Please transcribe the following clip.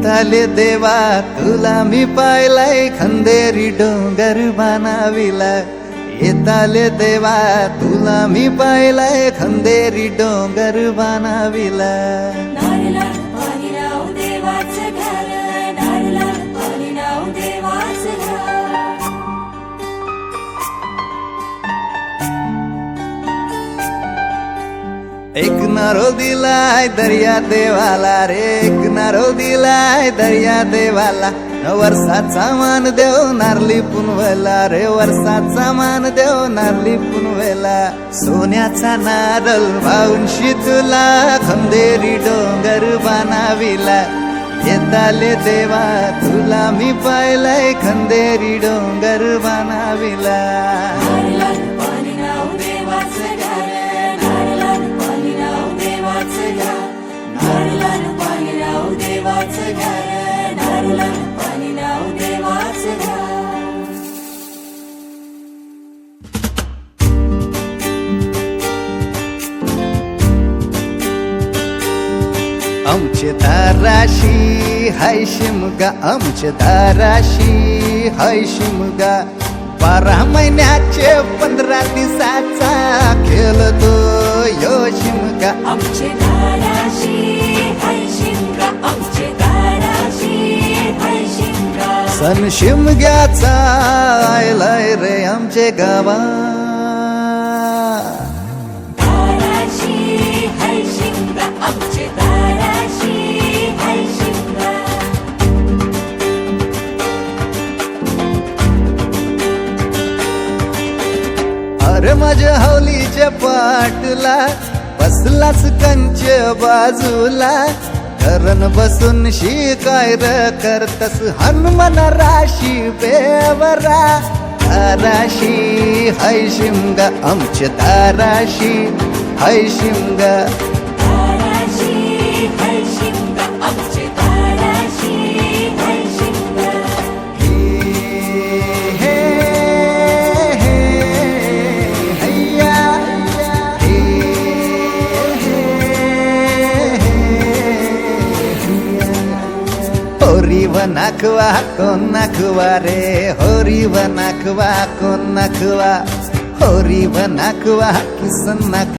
येताले देवा तुला मी पाहिलाय खंदेरी डोंगर बनाविला येताले देवा तुला मी पाहिलाय खंदेरी डोंगर बनाविला नारळात पाणी लावून देवाचं घर, नारळात पाणी लावून देवाचं घर. एक नारळ दिलाय दर्या देवाला रे एक नारळ दिलाय दर्या देवाला वर्षाचा मान देव नारली पुनवेला रे वर्षाचा मान देव नारली पुनवेला सोन्याचा नारळ वाऊनशी तुला खंदेरी डोंगर बनाविला येताले देवा तुला मी पाहिलाय खंदेरी डोंगर बनाविला नारळात पाणी लावून देवाचं घर, नारळात पाणी लावून देवाचं घर, नारळात पाणी लावून देवाचं घर, नारळात पाणी लावून देवाचं घर. आमचे दाराशी हाय शिमगा आमचे दाराशी हाय शिमगा 12 महिन्याचे 15 दिवसाचा खेळतो यो शिमगा आमचे दाराशी हाय शिमगा, आमचे दाराशी हाय शिमगा. सण शिमग्याचा आयलाय रे आमचे गावा दाराशी हाय शिमगा, आमचे दाराशी हाय शिमगा. अरे माझ्या हौलीच्या पाटला बसलाच कंच बाजूला धरण बसून शिकाय र करतस हनुमान राशी बेवरा दाराशी हाय शिमगा आमच्या दाराशी हाय शिमगा दाराशी हाय शिमगा, आमचे दाराशी हाय शिमगा. हे हे हैया हे होरी व नाखवा कोण नाखवा रे होरी व नाखवा कोण नाखवा होरी व नाखवा किसन नाख